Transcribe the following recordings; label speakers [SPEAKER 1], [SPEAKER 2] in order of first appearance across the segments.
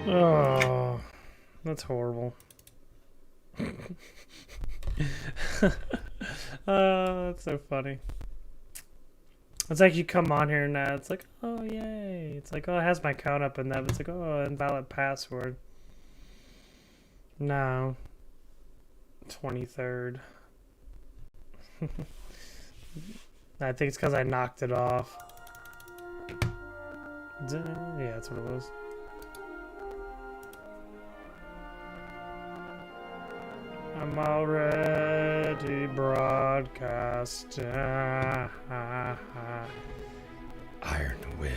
[SPEAKER 1] Oh, that's horrible. That's so funny. It's like you come on here now, it's like, oh yay. It's like, oh, it has my count up and that. It's like, oh, invalid password. No. 23rd. I think it's because I knocked it off. Yeah, that's what it was. I'm already broadcast. Iron Will.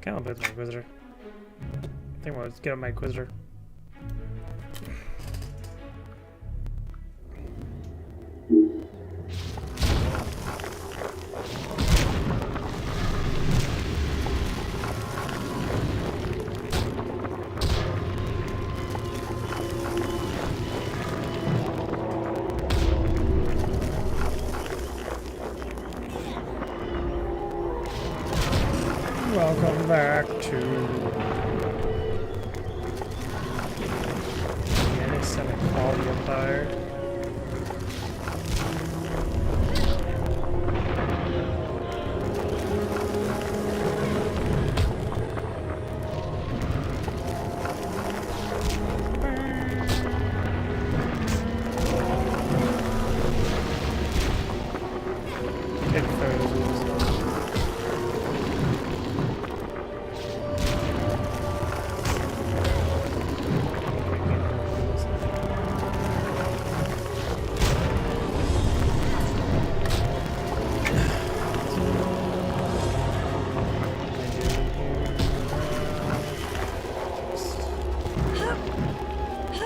[SPEAKER 1] Can't believe my Inquisitor. I think I'll get up my Inquisitor. Welcome back to Minnesota Quality Empire.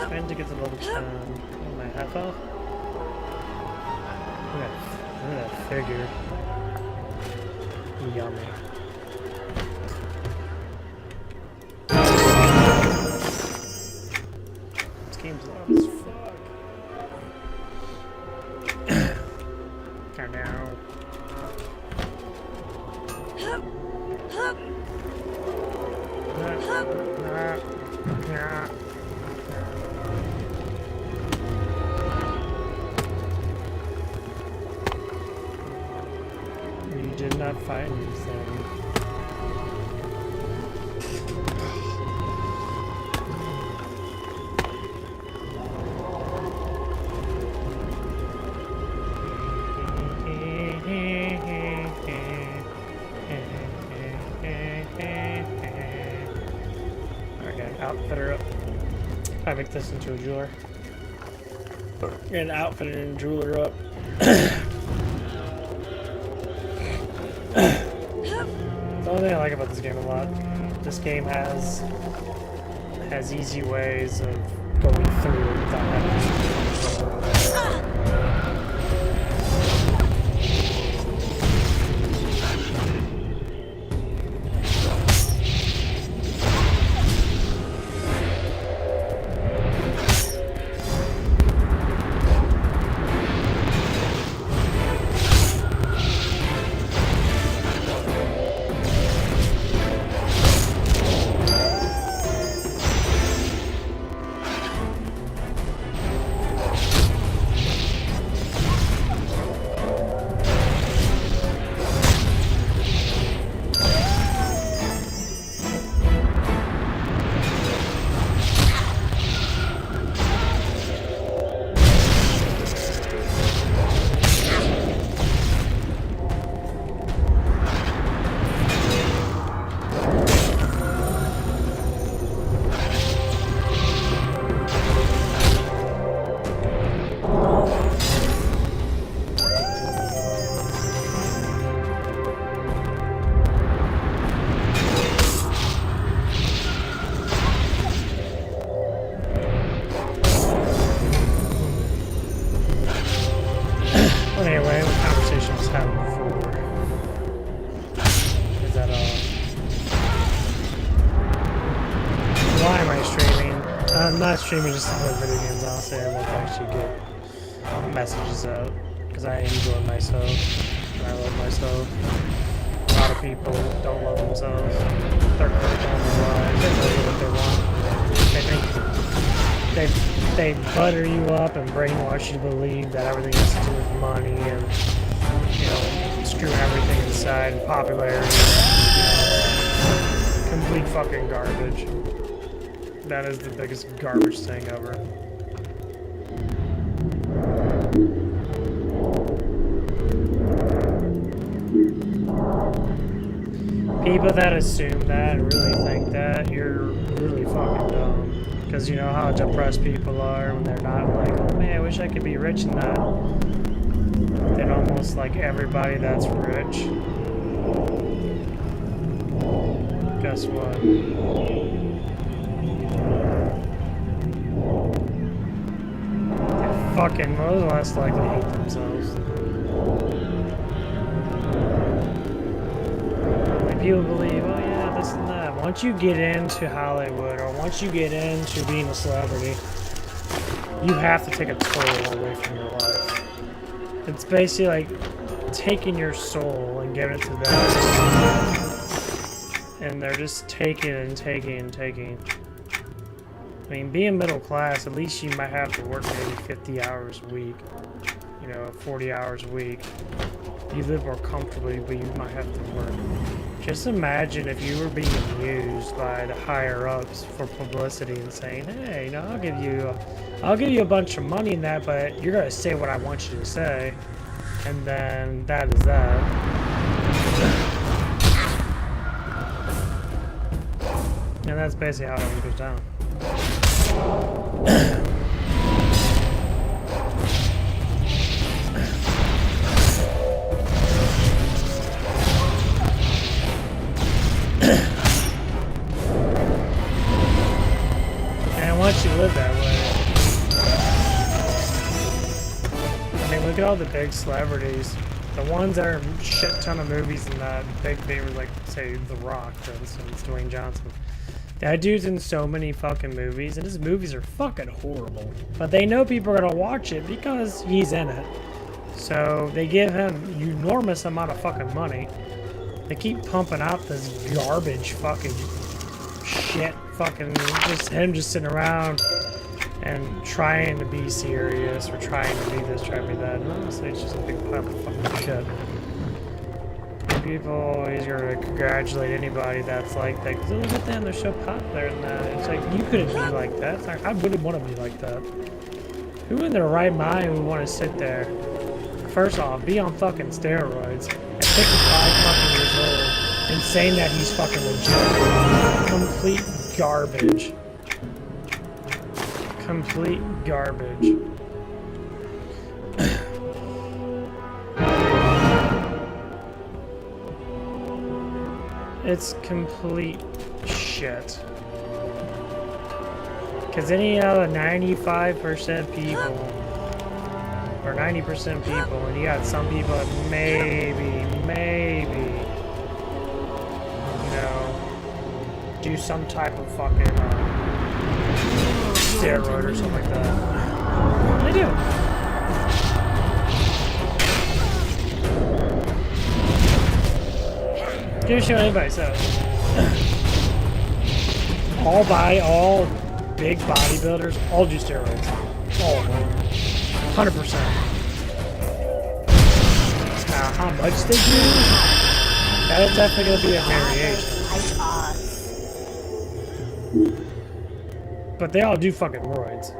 [SPEAKER 1] Trying to get to level 10 on my half health. Look at that figure. Yummy. This game's loud as fuck. You did not find anything. Outfitter up. I make this into a jeweler. Get an outfitter and a jeweler up. The only thing I like about this game a lot, this game has easy ways of going through it without having to. Anyway, the conversation I was having before is that, why am I streaming? I'm not streaming just to play video games, honestly. I won't actually get messages out because I enjoy myself. and I love myself. A lot of people don't love themselves. They're critical in their lives. They know what they want. They think they butter you up and brainwash you to believe that everything has to do with money and, you know, screwing everything inside and popularity. Complete fucking garbage. That is the biggest garbage thing ever. People that assume that and really think that, you're really fucking dumb. Because you know how depressed people are when they're not like, oh man, I wish I could be rich in that. Then almost like everybody that's rich. Guess what? They're fucking most less likely to hate themselves. Like people believe, oh yeah, this and that. Once you get into Hollywood or once you get into being a celebrity, you have to take a toll away from your life. It's basically like taking your soul and giving it to them. And they're just taking and taking and taking. I mean, being middle class, at least you might have to work maybe 50 hours a week. You know, 40 hours a week. You live more comfortably, but you might have to work. Just imagine if you were being used by the higher-ups for publicity and saying, hey, you know, I'll give you a bunch of money in that, but you're gonna say what I want you to say. And then that is that. And that's basically how it all goes down. And once you live that way, I mean, look at all the big celebrities. The ones that are in a shit ton of movies and that big favors, like, say, The Rock, for instance, Dwayne Johnson. That dude's in so many fucking movies, and his movies are fucking horrible. But they know people are gonna watch it because he's in it. So they give him an enormous amount of fucking money. They keep pumping out this garbage fucking shit, fucking just him just sitting around and trying to be serious or trying to be this, trying to be that. And honestly, it's just a big pile of fucking shit. People always gonna congratulate anybody that's like that, because look at them, they're so popular and that. It's like, you couldn't be like that. It's like, I wouldn't want to be like that. Who in their right mind would want to sit there? First off, be on fucking steroids at 55 fucking years old and saying that he's fucking legit. Complete garbage. Complete garbage. It's complete shit. Because any other 95% people, or 90% people, and you got some people that maybe, you know, do some type of fucking steroid or something like that. They do. Give a shit what anybody says. All big bodybuilders, all do steroids. All of them. 100%. Now, how much they do? That is definitely going to be a variation. But they all do fucking roids.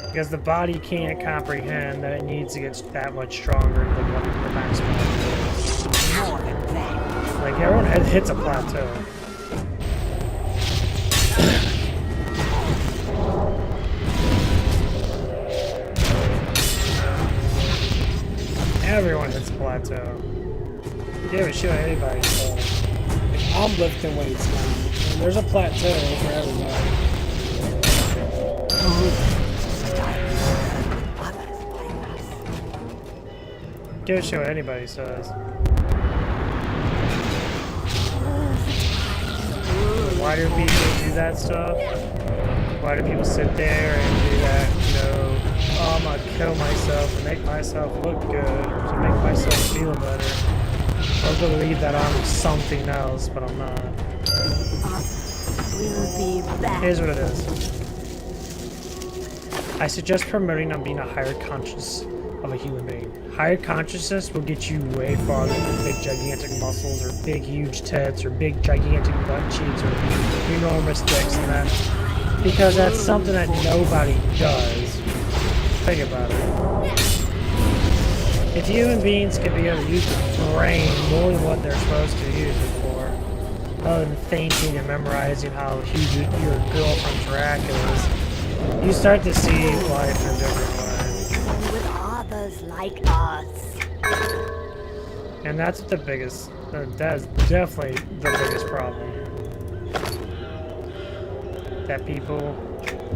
[SPEAKER 1] Because the body can't comprehend that it needs to get that much stronger than what the maximum is. Like, everyone hits a plateau. Everyone hits a plateau. Give a shit what anybody says. I'm lifting weights now. And there's a plateau for everybody. Give a shit what anybody says. Why do people do that stuff? Why do people sit there and do that, you know, oh, I'm a kill myself to make myself look good or to make myself feel better or believe that I'm something else, but I'm not.
[SPEAKER 2] We'll be back.
[SPEAKER 1] Here's what it is. I suggest promoting on being a higher conscious of a human being. Higher consciousness will get you way farther than big gigantic muscles or big huge tits or big gigantic butt cheeks or enormous dicks and that. Because that's something that nobody does. Think about it. If human beings could be able to use their brain more than what they're supposed to use it for, other than thinking and memorizing how huge your girlfriend's rack is, you start to see life in a different way.
[SPEAKER 2] With others like us.
[SPEAKER 1] And that's the biggest, that's definitely the biggest problem. That people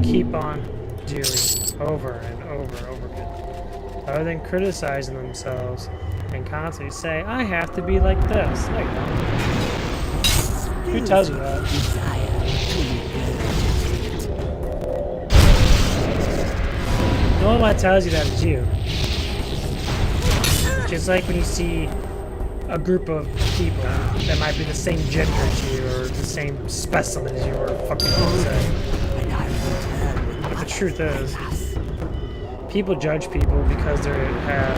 [SPEAKER 1] keep on doing over and over and over again. Other than criticizing themselves and constantly say, I have to be like this. No, you don't. Who tells you that? The only one that tells you that is you. Just like when you see a group of people that might be the same gender as you or the same specimen as you or fucking say. But the truth is, people judge people because they have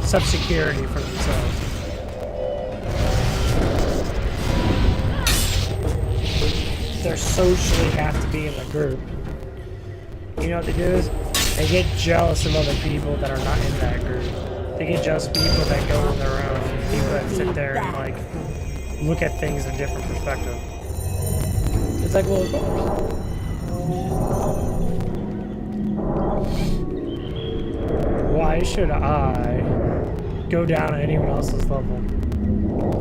[SPEAKER 1] self-security for themselves. They socially have to be in the group. You know what they do is they get jealous of other people that are not in that group. They get jealous of people that go on their own. People that sit there and like look at things in a different perspective. It's like, well, why should I go down at anyone else's level?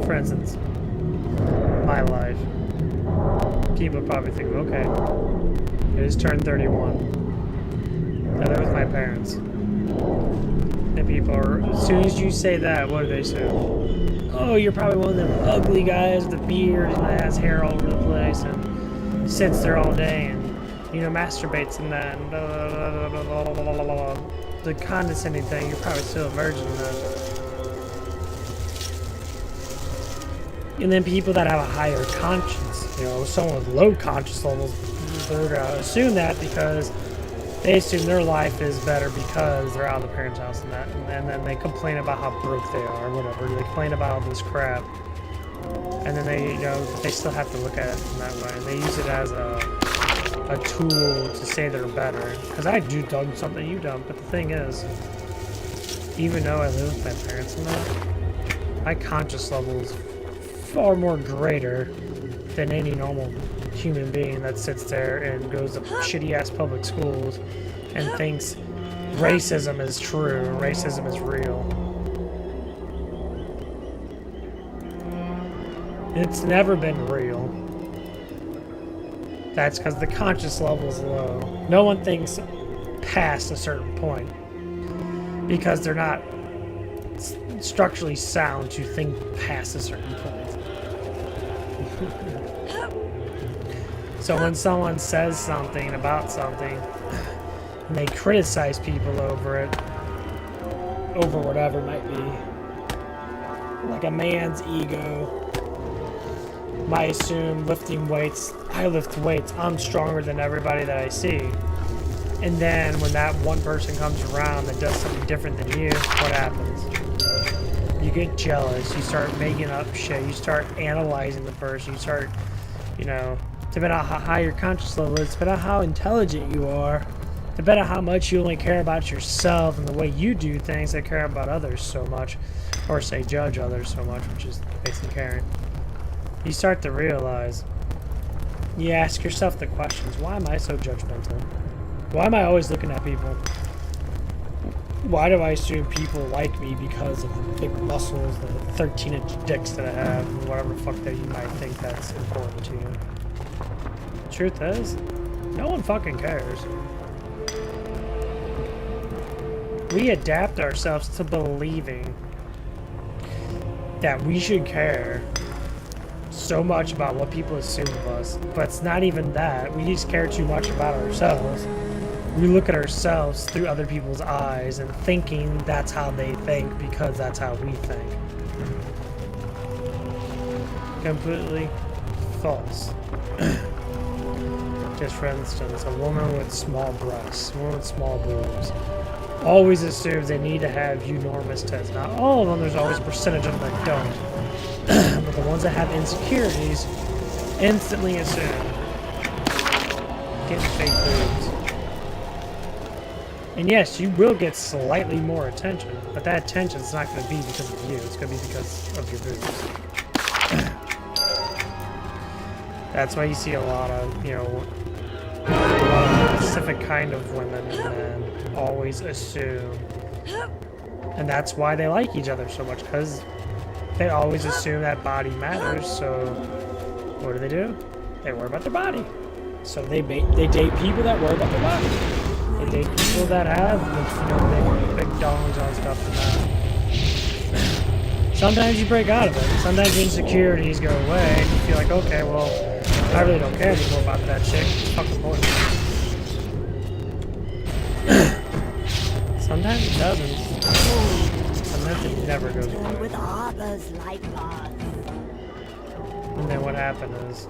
[SPEAKER 1] For instance, my life. People probably think, okay, I just turned 31. I live with my parents. And people are, as soon as you say that, what do they say? Oh, you're probably one of them ugly guys with a beard and has hair all over the place and sits there all day and, you know, masturbates and that and blah, blah, blah, blah, blah, blah, blah, blah. The condescending thing, you're probably still a virgin then. And then people that have a higher conscience, you know, someone with low conscious levels, they're gonna assume that because they assume their life is better because they're out of the parents' house and that, and then they complain about how broke they are, or whatever. They complain about all this crap, and then they, you know, they still have to look at it in that way. And they use it as a tool to say they're better. Because I do done something you don't, but the thing is, even though I live with my parents and that, my conscious level is far more greater than any normal human being that sits there and goes to shitty ass public schools and thinks racism is true, racism is real. It's never been real. That's because the conscious level is low. No one thinks past a certain point because they're not structurally sound to think past a certain point. So when someone says something about something and they criticize people over it, over whatever it might be, like a man's ego might assume lifting weights, I lift weights, I'm stronger than everybody that I see. And then when that one person comes around that does something different than you, what happens? You get jealous, you start making up shit, you start analyzing the person, you start, you know, depending on how high your conscious level is, depending on how intelligent you are, depending on how much you only care about yourself and the way you do things, that care about others so much, or say judge others so much, which is basically caring. You start to realize, you ask yourself the questions, why am I so judgmental? Why am I always looking at people? Why do I assume people like me because of the big muscles, the 13-inch dicks that I have, and whatever the fuck that you might think that's important to you? Truth is, no one fucking cares. We adapt ourselves to believing that we should care so much about what people assume of us, but it's not even that. We just care too much about ourselves. We look at ourselves through other people's eyes and thinking that's how they think because that's how we think. Completely false. Just for instance, a woman with small breasts, a woman with small boobs, always assumes they need to have enormous tits. Not all of them, there's always a percentage of them that don't. But the ones that have insecurities instantly assume getting fake boobs. And yes, you will get slightly more attention, but that attention is not going to be because of you. It's going to be because of your boobs. That's why you see a lot of, you know, a lot of specific kind of women and men always assume. And that's why they like each other so much, because they always assume that body matters. So what do? They worry about their body. So they date people that worry about their body. They date people that have, you know, big dongs on stuff and that. Sometimes you break out of it. Sometimes the insecurities go away and you feel like, okay, well, I really don't care anymore about that chick. It's fucking boring. Sometimes it doesn't. Sometimes it never goes away.
[SPEAKER 2] With others like us.
[SPEAKER 1] And then what happens is,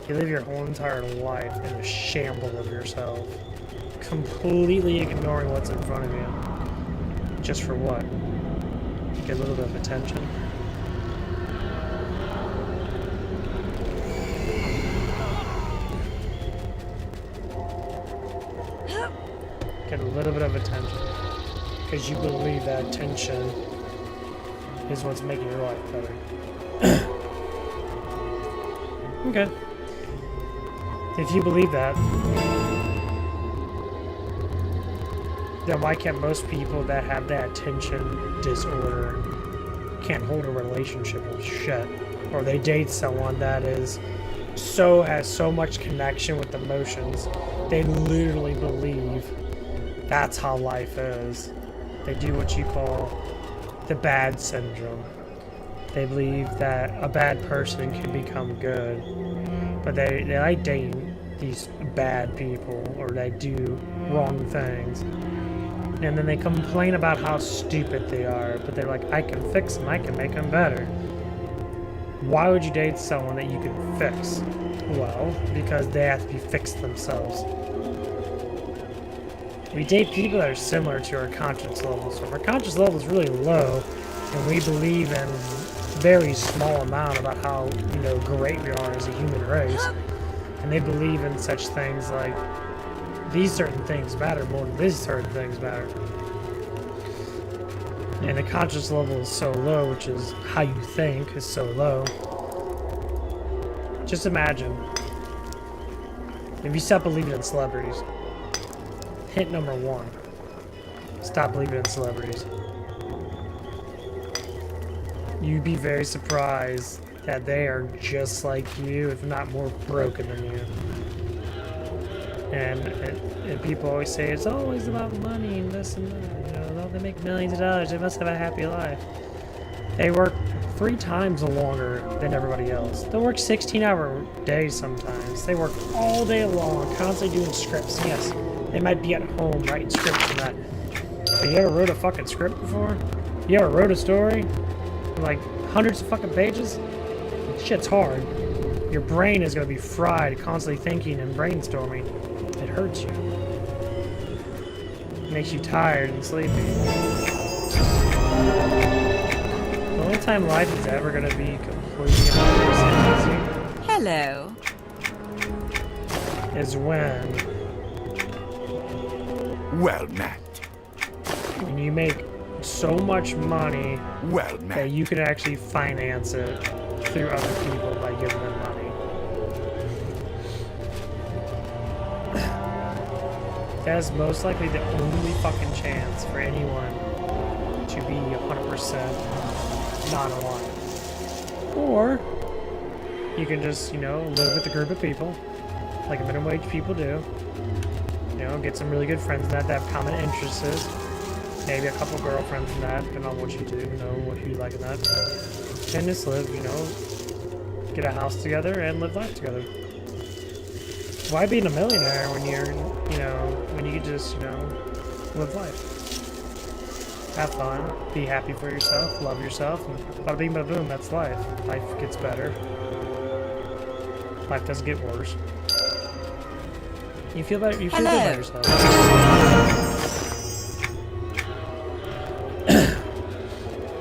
[SPEAKER 1] you live your whole entire life in a shamble of yourself. Completely ignoring what's in front of you. Just for what? Get a little bit of attention. Get a little bit of attention. Because you believe that attention is what's making your life better. Okay. If you believe that, then why can't most people that have that attention disorder can't hold a relationship with shit? Or they date someone that has so much connection with emotions, they literally believe that's how life is. They do what you call the bad syndrome. They believe that a bad person can become good, but they like dating these bad people, or they do wrong things. And then they complain about how stupid they are, but they're like, I can fix them, I can make them better. Why would you date someone that you can fix? Well, because they have to be fixed themselves. We date people that are similar to our conscience level. So if our conscience level is really low, and we believe in very small amount about how, you know, great we are as a human race, and they believe in such things like these certain things matter more than these certain things matter. And the conscious level is so low, which is how you think is so low. Just imagine if you stop believing in celebrities. Hint number 1. Stop believing in celebrities. You'd be very surprised that they are just like you, if not more broken than you. And people always say it's always about money and this and that. You know, they make millions of dollars. They must have a happy life. They work 3 times longer than everybody else. They work 16-hour days sometimes. They work all day long, constantly doing scripts. Yes, they might be at home writing scripts and that. But you ever wrote a fucking script before? You ever wrote a story? Like hundreds of fucking pages? Shit's hard. Your brain is going to be fried, constantly thinking and brainstorming. It hurts you. It makes you tired and sleepy. The only time life is ever going to be completely 100% easy.
[SPEAKER 3] Hello.
[SPEAKER 1] Is when
[SPEAKER 4] Well met.
[SPEAKER 1] when you make so much money
[SPEAKER 4] Well met.
[SPEAKER 1] that you can actually finance it through other people by giving them money. That's most likely the only fucking chance for anyone to be 100% non-alive. Or you can just, you know, live with a group of people, like minimum wage people do. You know, get some really good friends in that have common interests. Maybe a couple girlfriends in that, depending on what you do, you know, what you like in that. And just live, you know, get a house together, and live life together. Why being a millionaire when you're, you know, when you could just, you know, live life? Have fun, be happy for yourself, love yourself, and bada bing bada boom, that's life. Life gets better. Life doesn't get worse. You feel better, you feel good about yourself.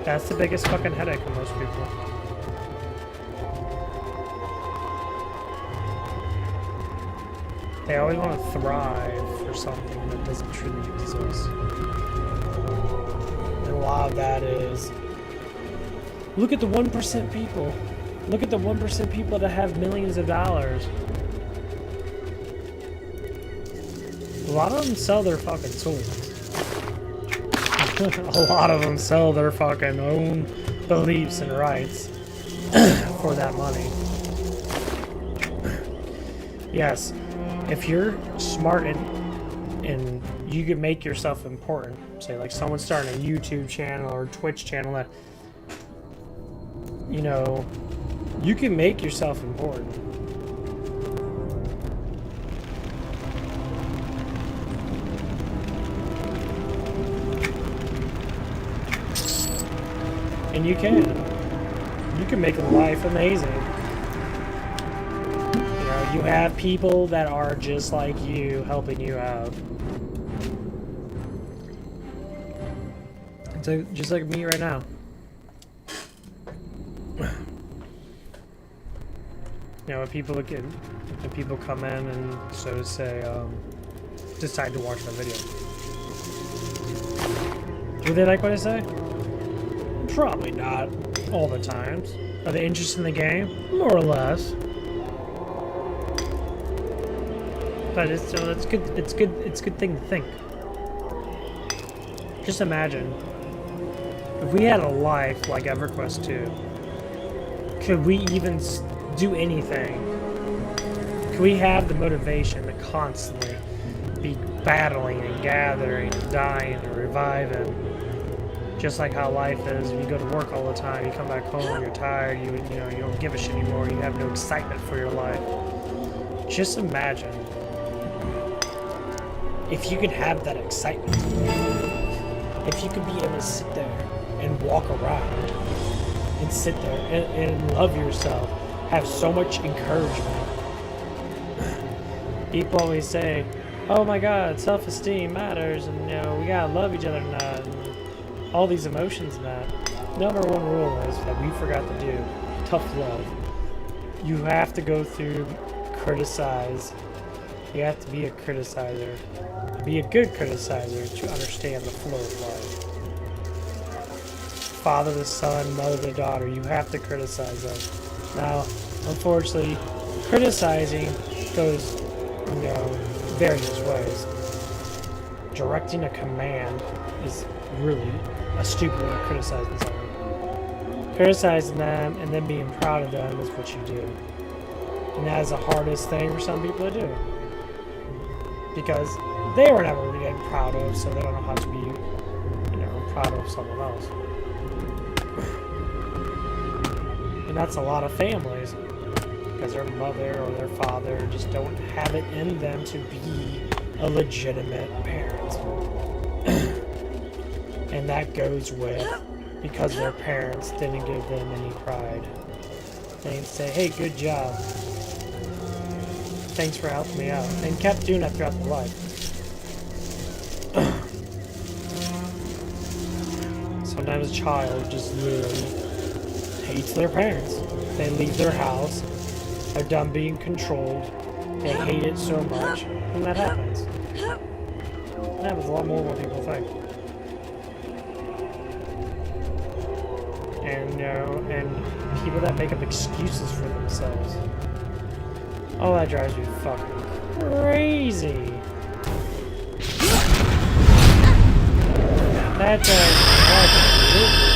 [SPEAKER 1] That's the biggest fucking headache for most people. They always want to thrive for something that doesn't truly exist. And a lot of that is, look at the 1% people. Look at the 1% people that have millions of dollars. A lot of them sell their fucking souls. A lot of them sell their fucking own beliefs and rights for that money. Yes, if you're smart and you can make yourself important, say like someone starting a YouTube channel or Twitch channel that, you know, you can make yourself important. And you can make life amazing. You know, you have people that are just like you helping you out. So, just like me right now. You know, when people come in and so to say, decide to watch my video. Do they like what I say? Probably not all the times. Are they interested in the game? More or less. But it's good. It's good. It's a good thing to think. Just imagine if we had a life like EverQuest 2. Could we even do anything? Could we have the motivation to constantly be battling and gathering and dying and reviving? Just like how life is, when you go to work all the time, you come back home, you're tired, you know, you don't give a shit anymore, you have no excitement for your life. Just imagine if you could have that excitement. If you could be able to sit there and walk around and sit there and love yourself, have so much encouragement. People always say, oh my God, self-esteem matters, and you know, we gotta love each other and all these emotions and that. Number one rule is that we forgot to do tough love. You have to go through, criticize. You have to be a criticizer. Be a good criticizer to understand the flow of life. Father to son, mother to daughter, you have to criticize them. Now, unfortunately, criticizing goes, you know, various ways. Directing a command is really a stupid way of criticizing someone. Criticizing them and then being proud of them is what you do. And that is the hardest thing for some people to do. Because they were never really proud of, so they don't know how to be, you know, proud of someone else. And that's a lot of families. Because their mother or their father just don't have it in them to be a legitimate parent. And that goes with because their parents didn't give them any pride. They didn't say, hey, good job. Thanks for helping me out. And kept doing that throughout their life. Sometimes a child just literally hates their parents. They leave their house. They're done being controlled. They hate it so much. And that happens. It happens a lot more than people think. And, you know, and people that make up excuses for themselves. Oh, that drives me fucking crazy. That drives me fucking crazy.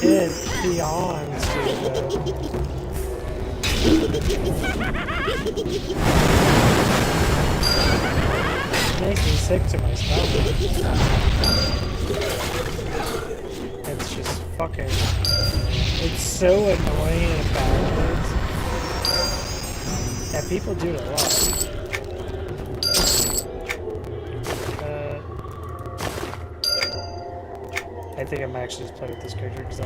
[SPEAKER 1] It is beyond stupid. It makes me sick to my stomach. It's just fucking... It's so annoying and backwards that people do it a lot. I think I might actually just play with this character because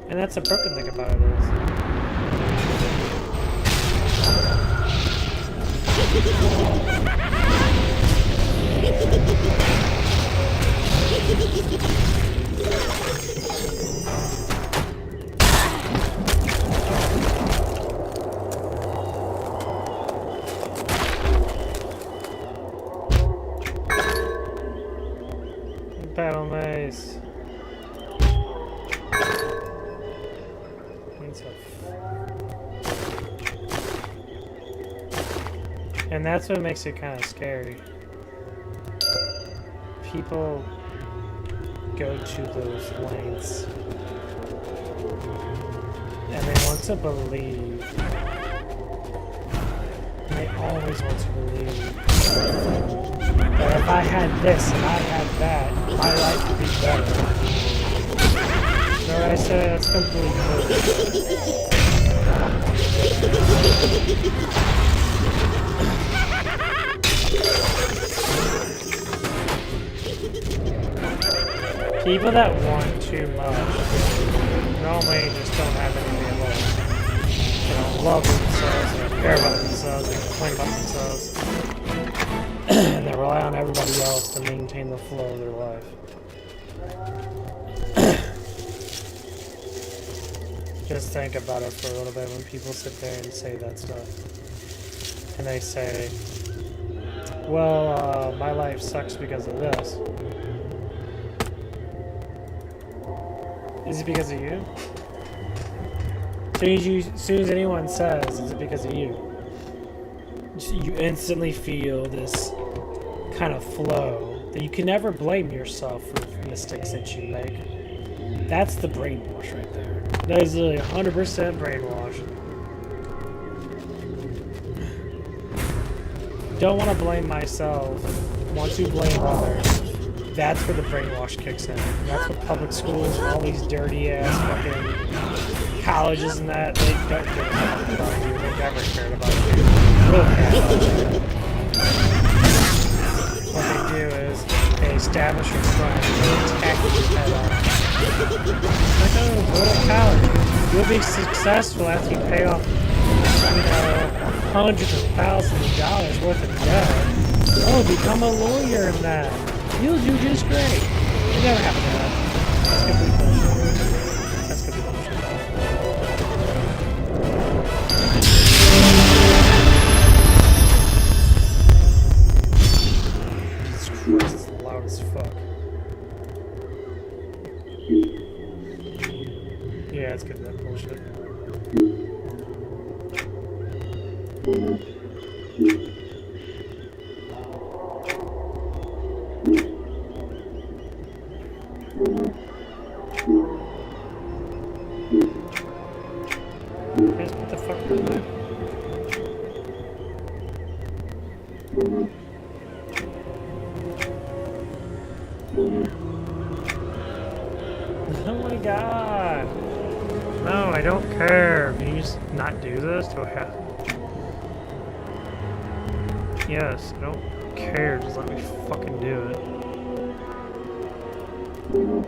[SPEAKER 1] and that's the broken thing about it Battle mace. And that's what makes it kind of scary. People go to those lengths and they want to believe. They always want to believe that if I had this and I had that, my life would be better. You know what I say? That's completely People that want too much normally just don't have anything at all. They don't love themselves, they don't care about themselves, they complain about themselves. And they rely on everybody else to maintain the flow of their life. Just think about it for a little bit when people sit there and say that stuff. And they say, well, my life sucks because of this. Is it because of you? As soon as anyone says, is it because of you? You instantly feel this kind of flow that you can never blame yourself for mistakes that you make. That's the brainwash right there. That is really 100% brainwash. Don't want to blame myself. Want to blame others. That's where the brainwash kicks in. And that's what public schools and all these dirty ass fucking colleges and that, they don't give a fuck about you. They never cared about you. Real care about you. What they do is they establish your front and they attack your head on. Like, oh, go to college. You'll be successful after you pay off, hundreds of thousands of dollars worth of debt. Oh, become a lawyer in that. You'll do just great. It never happened to that. That's complete bullshit. That's complete bullshit. Jesus Christ, it's loud as fuck. Yeah, it's good, that bullshit. Guys, what the fuck was that? Oh my god! No, I don't care. Can you just not do this? Do I have... Yes, I don't care. Just let me fucking do it. No.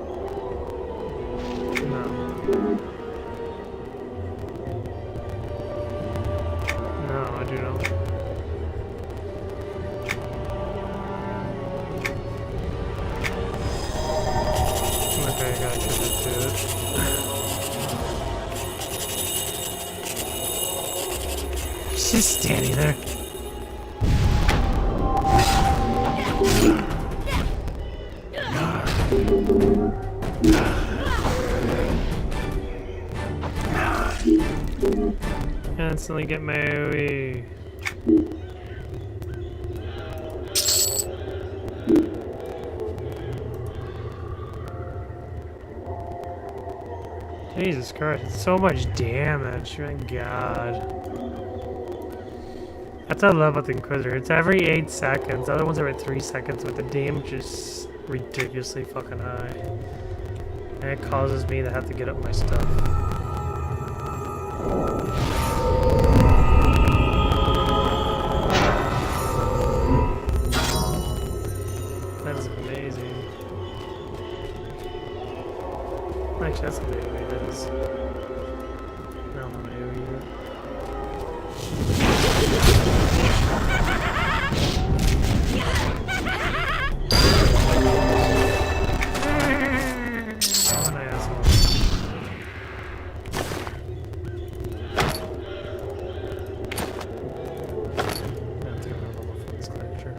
[SPEAKER 1] No, I do not. Okay, I gotta give it to it. She's just standing there. Constantly get my AoE. Jesus Christ, it's so much damage, my god. That's what I love with the Inquisitor. It's every 8 seconds. The other ones are at 3 seconds, but the damage is ridiculously fucking high. And it causes me to have to get up my stuff. That is amazing. Actually, that's not maybe it is. No, maybe it. Oh, an asshole. That's gonna level for this character.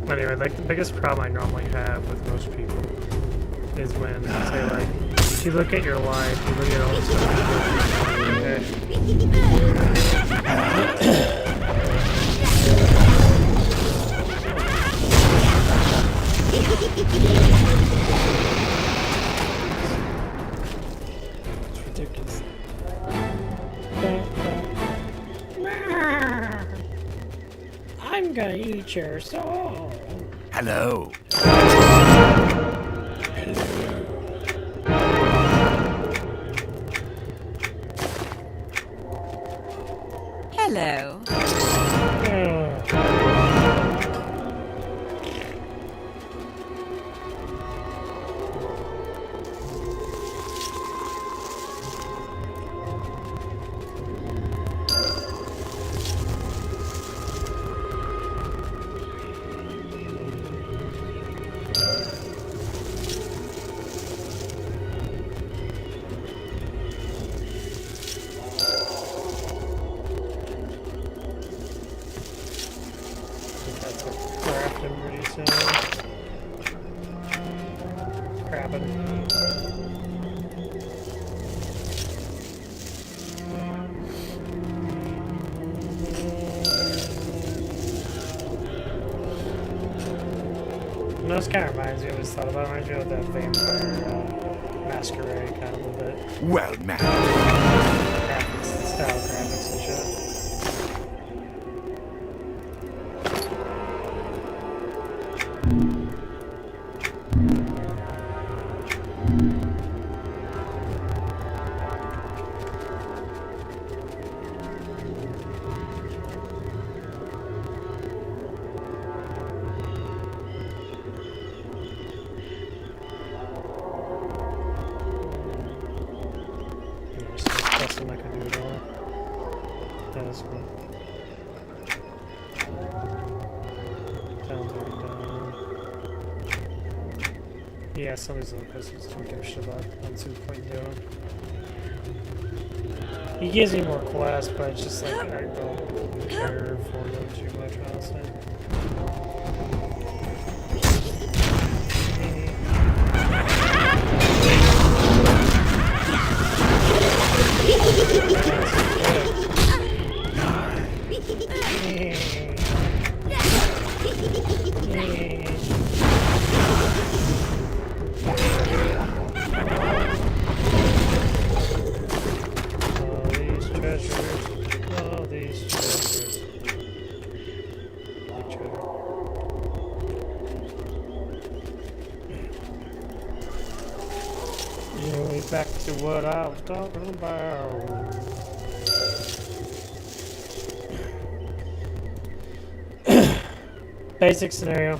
[SPEAKER 1] Anyway, like the biggest problem I normally have with most people is when, say, like, if you look at your life, you look at all the stuff you do, it's ridiculous. I'm gonna eat your soul.
[SPEAKER 3] Hello.
[SPEAKER 4] Hello.
[SPEAKER 1] That's what crafting pretty soon. Crabbing. And this kind of reminds me, I always thought about it, reminds me of that vampire masquerade kind of a bit.
[SPEAKER 3] Well met.
[SPEAKER 1] Graphics, style graphics and shit. Like I do it all. That is cool. Down's already done. Yeah, some of these little pistols don't give a shit about. That's the point doing. He gives me more quests, but it's just like I don't care for them too much, honestly. All these treasures. Anyway, back to what I was talking about. Basic scenario.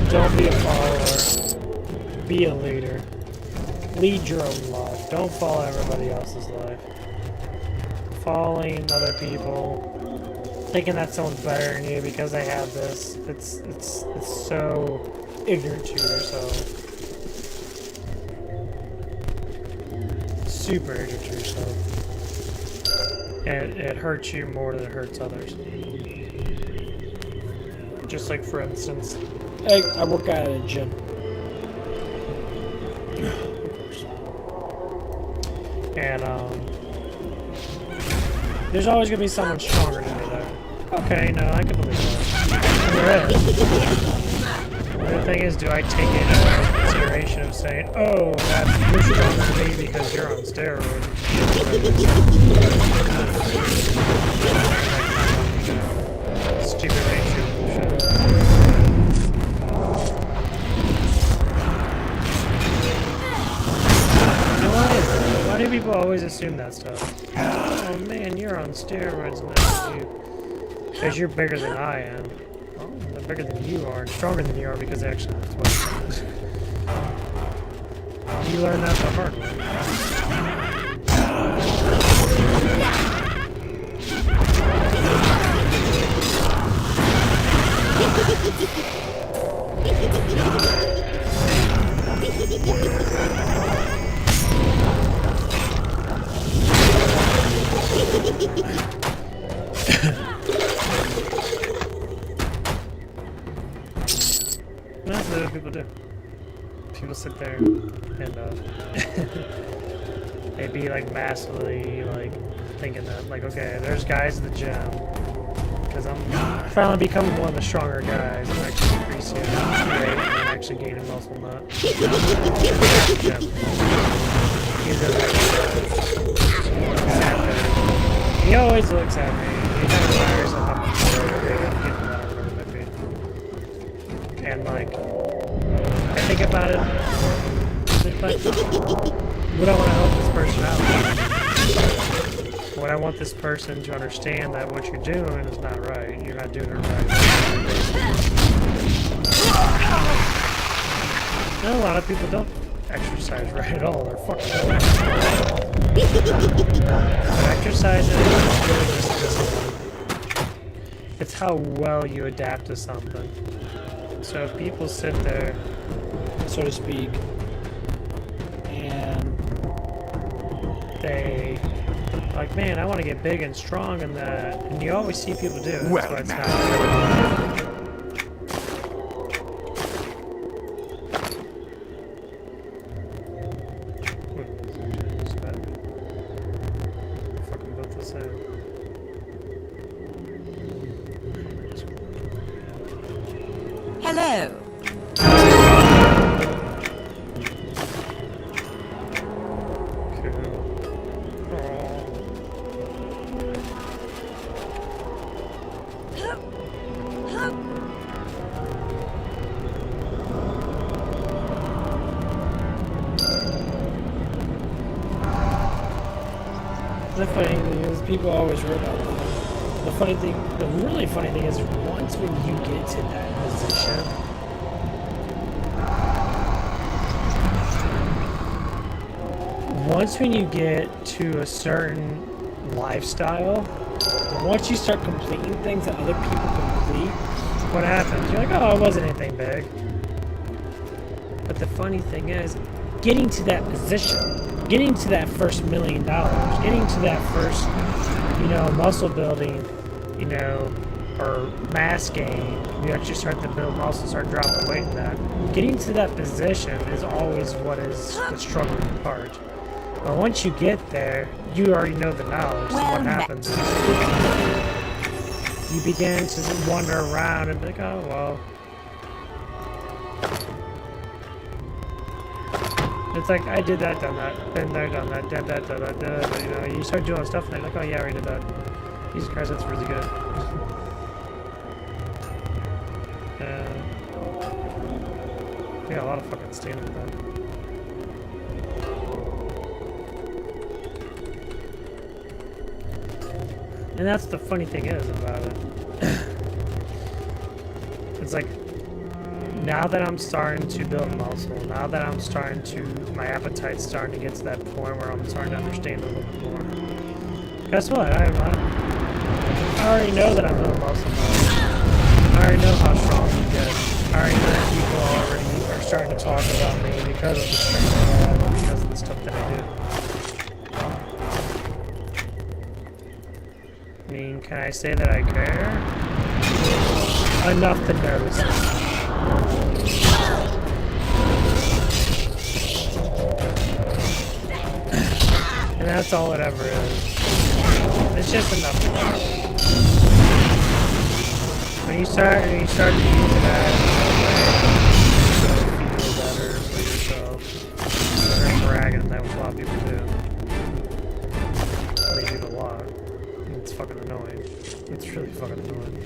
[SPEAKER 1] Don't be a follower. Be a leader. Lead your own life. Don't follow everybody else's life. Following other people, thinking that someone's better than you because they have this. It's so ignorant to yourself. Super ignorant to yourself. And it hurts you more than it hurts others. Just like, for instance, I work out at a gym. And there's always gonna be someone stronger than me there. Okay, no, I can believe that. The thing is, do I take it into consideration of saying, oh, you're stronger than me because you're on steroids? Stupid ratio bullshit. You know why do people always assume that stuff? Oh man, you're on steroids now. Because you're bigger than I am. Well, they're bigger than you are and stronger than you are because actually that's what you learn that the hard way. That's what people do. People sit there and they be like massively like thinking that like, okay, there's guys at the gym because I'm finally becoming one of the stronger guys and actually increasing weight and actually gaining muscle nut. Yeah. He always looks at me. He never fires up. And like, I think about it, like, would I want to help this person out? Would I want this person to understand that what you're doing is not right? You're not doing it right. And a lot of people don't exercise right at all. They're fucking dumb. But exercise is really just discipline. It's how well you adapt to something. So if people sit there, so to speak, and they like, man, I want to get big and strong and that, and you always see people do it.
[SPEAKER 3] Well,
[SPEAKER 1] so it's not fucking built this out.
[SPEAKER 2] Hello.
[SPEAKER 1] The funny thing is, people always wrote about it. The really funny thing is, once when you get to that position, once when you get to a certain lifestyle, once you start completing things that other people complete, what happens? You're like, oh, it wasn't anything big. But the funny thing is, getting to that position, getting to that first $1 million, getting to that first, muscle building, or mass gain, you actually start to build muscle, start dropping weight in that. Getting to that position is always what is the struggling part. But once you get there, you already know the knowledge. So what happens is you begin to wander around and be like, oh, well. It's like, I did that, done that, been there, done that, did that, done that, you start doing stuff and they're like, oh yeah, I already did that. Jesus Christ, that's really good. We got a lot of fucking steam with that. And that's the funny thing is about it. It's like, now that I'm starting to build muscle, now that I'm starting to, my appetite's starting to get to that point where I'm starting to understand a little bit more. Guess what? I already know that I'm building muscle now. I already know how strong you get. I already know that people already are starting to talk about me because of the strength that I have, because of the stuff that I do. I mean, can I say that I care? Enough to notice it. And that's all it ever is. It's just enough to notice. when you start to use that, you feel better for yourself. Start bragging, that was a lot of people do. They do it a lot. It's fucking annoying. It's really fucking annoying.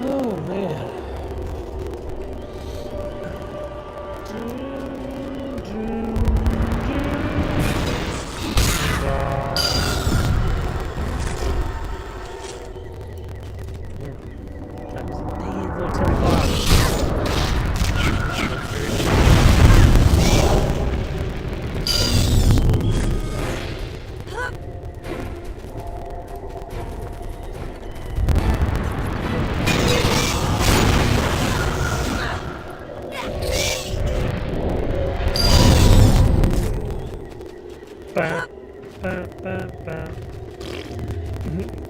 [SPEAKER 1] Oh man.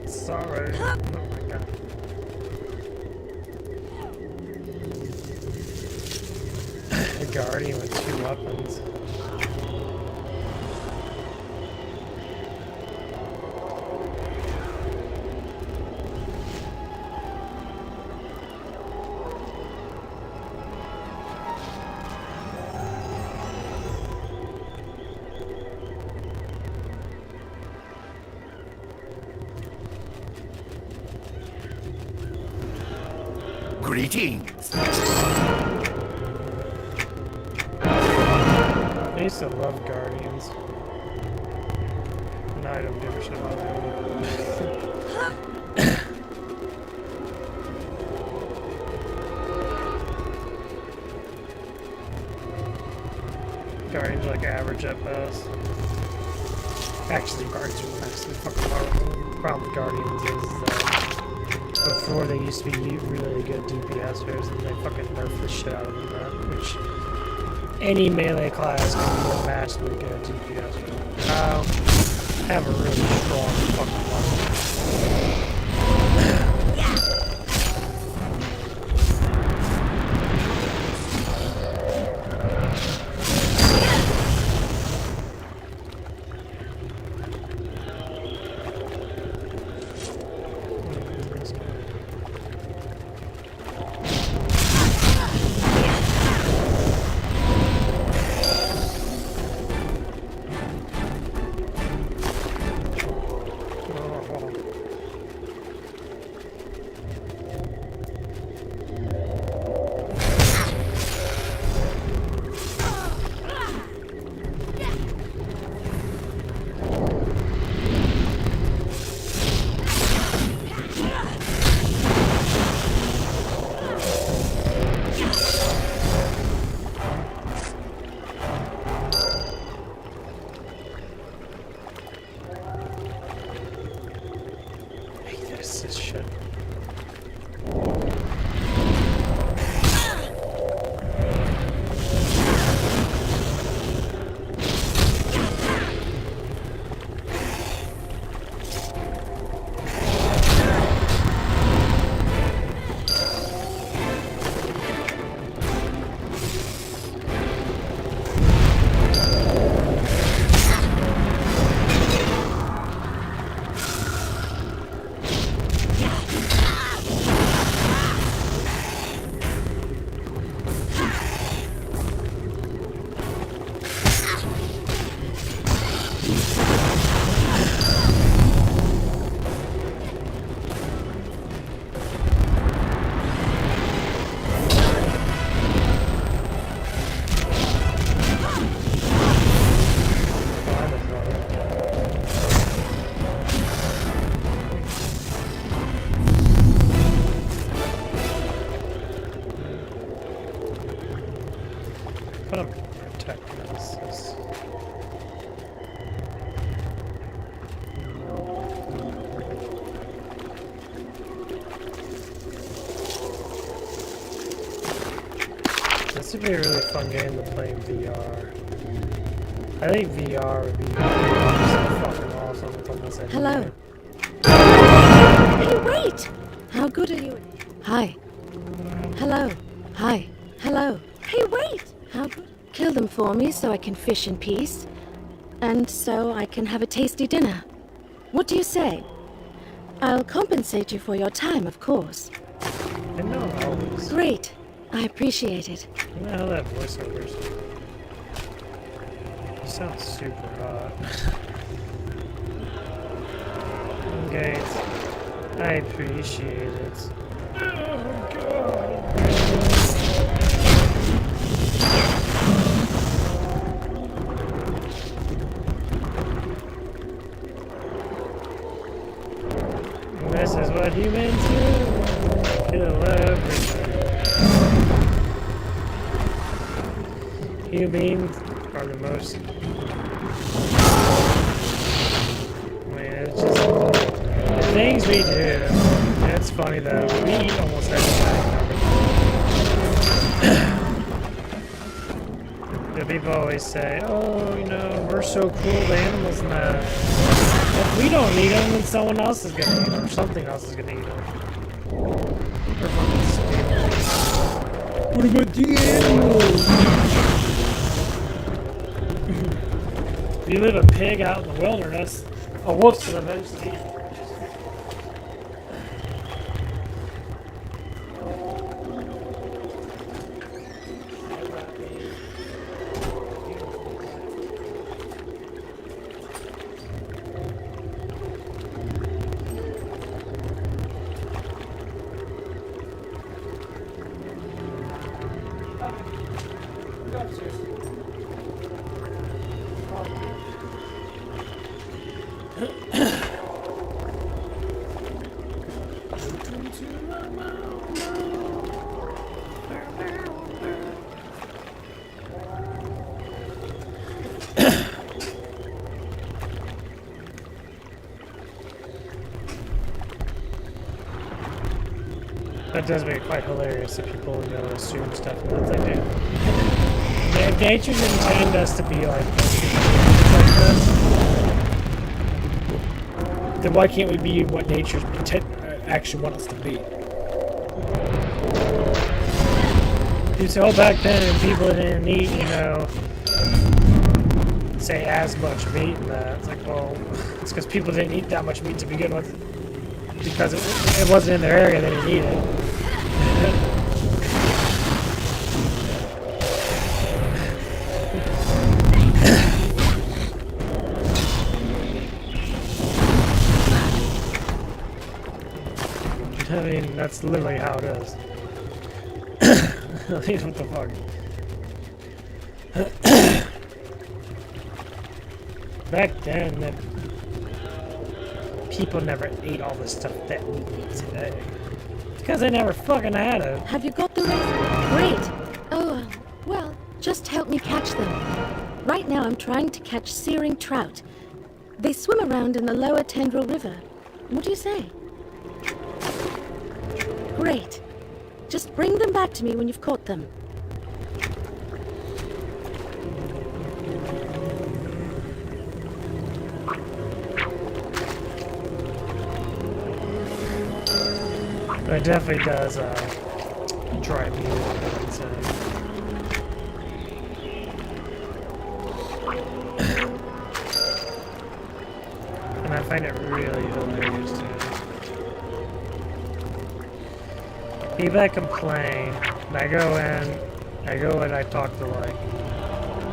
[SPEAKER 1] Sorry. Oh my god. A guardian with 2 weapons.
[SPEAKER 3] Greetings.
[SPEAKER 1] I used to love guardians. Now I don't give a shit about them. Guardians are like average at best. Actually, Guardians are actually fucking horrible. The problem with Guardians is that before they used to be really good DPSers, and they fucking nerfed the shit out of them, which any melee class can be a massively good DPSer. Now, have a really strong fucking weapon. would be a really fun game to play in VR. I think VR would be so fucking awesome with almost anything.
[SPEAKER 2] Hello. Hey, wait! How good are you? Hi. Hello. Hi. Hello. Hey, wait! How good? Kill them for me so I can fish in peace. And so I can have a tasty dinner. What do you say? I'll compensate you for your time, of course.
[SPEAKER 1] I know always.
[SPEAKER 2] Great. I appreciate it.
[SPEAKER 1] You know how that voiceovers. You sound super hot. Okay. I appreciate it. Oh god. This is what humans do. Kill everything. Humans are the most. I mean, it's just the things we do. It's funny though. We eat almost everything. The people always say, "Oh, you know, we're so cruel to animals and that." If we don't eat them, then someone else is gonna eat them, or something else is gonna eat them. What about the animals? If you leave a pig out in the wilderness, a wolf's gonna eventually eat it. That does make it quite hilarious that people, you know, assume stuff and that they do. If nature didn't intend us to be like this, then why can't we be what nature's actually want us to be? So back then, people didn't eat, you know, say as much meat and that. It's like, well, it's because people didn't eat that much meat to begin with. Because it wasn't in their area, they didn't eat it. I mean, that's literally how it is. I mean, what the fuck? Back then, people never ate all the stuff that we eat today. Because they never fucking had it.
[SPEAKER 2] Have you got the rest? Great. Oh, well, just help me catch them. Right now I'm trying to catch searing trout. They swim around in the lower Tendril River. What do you say? Great. Just bring them back to me when you've caught them.
[SPEAKER 1] But it definitely does drive me insane. And I find it really hilarious too. People that complain, and I go and I talk to like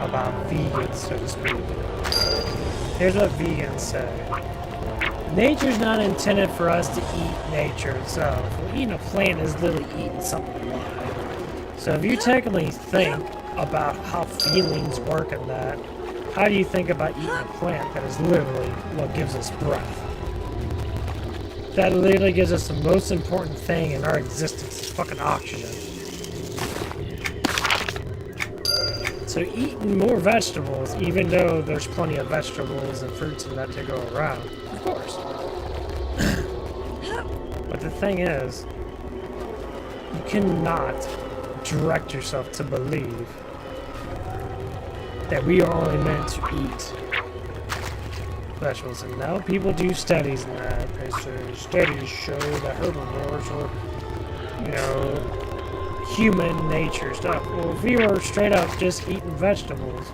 [SPEAKER 1] about vegans, so to speak. Here's what vegans say. Nature's not intended for us to eat nature itself. Well, eating a plant is literally eating something alive. So if you technically think about how feelings work in that, how do you think about eating a plant that is literally what gives us breath? That literally gives us the most important thing in our existence, is fucking oxygen. So eating more vegetables, even though there's plenty of vegetables and fruits and that to go around, of course. But the thing is, you cannot direct yourself to believe that we are only meant to eat vegetables. And now people do studies in that. They say studies show that herbivores are, you know, human nature stuff. Well, if we were straight up just eating vegetables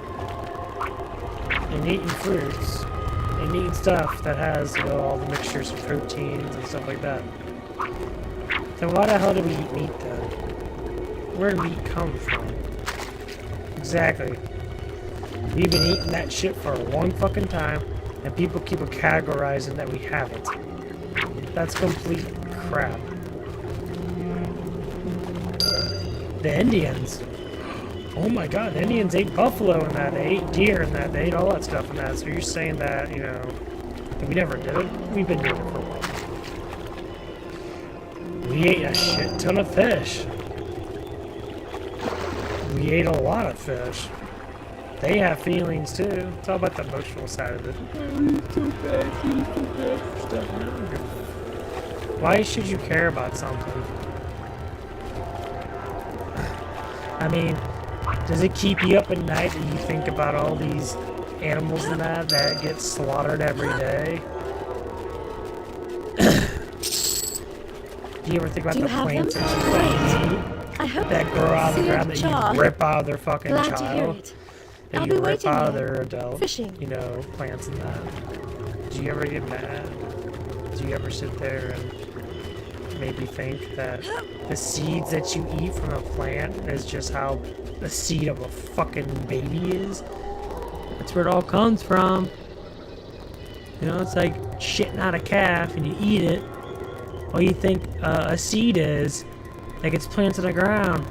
[SPEAKER 1] and eating fruits and eating stuff that has, you know, all the mixtures of proteins and stuff like that, then why the hell do we eat meat then? Where did meat come from? Exactly. We've been eating that shit for a long fucking time, and people keep categorizing that we haven't. That's complete crap. The Indians. Oh my god, the Indians ate buffalo in that, they ate deer in that, they ate all that stuff in that, so you're saying that, you know, that we never did it? We've been doing it for a while. We ate a shit ton of fish. We ate a lot of fish. They have feelings too. It's all about the emotional side of it. Why should you care about something? I mean, does it keep you up at night that you think about all these animals and that get slaughtered every day? Do you ever think about the plants that you eat?
[SPEAKER 2] I hope
[SPEAKER 1] That grow out of the ground that
[SPEAKER 2] jar.
[SPEAKER 1] you rip out of their fucking
[SPEAKER 2] Glad to hear
[SPEAKER 1] child?
[SPEAKER 2] it.
[SPEAKER 1] That
[SPEAKER 2] I'll
[SPEAKER 1] you
[SPEAKER 2] be
[SPEAKER 1] rip
[SPEAKER 2] waiting
[SPEAKER 1] out of
[SPEAKER 2] here.
[SPEAKER 1] their adult,
[SPEAKER 2] Fishing.
[SPEAKER 1] you know, plants and that. Do you ever get mad? Do you ever sit there and maybe think that the seeds that you eat from a plant is just how the seed of a fucking baby is? That's where it all comes from. You know, it's like shitting out a calf and you eat it. All you think a seed is, like it's planted in the ground.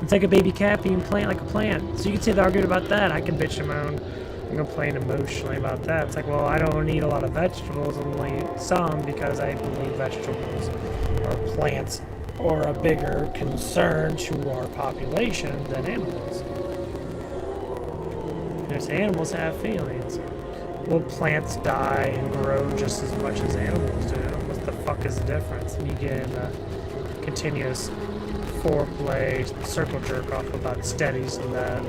[SPEAKER 1] It's like a baby calf being plant like a plant. So you can say the argument about that. I can bitch and moan and complain emotionally about that. It's like, well, I don't eat a lot of vegetables, only some, because I believe vegetables or plants are a bigger concern to our population than animals. Because animals have feelings. Will plants die and grow just as much as animals do? What the fuck is the difference? You get continuous foreplay, circle jerk off about studies and that.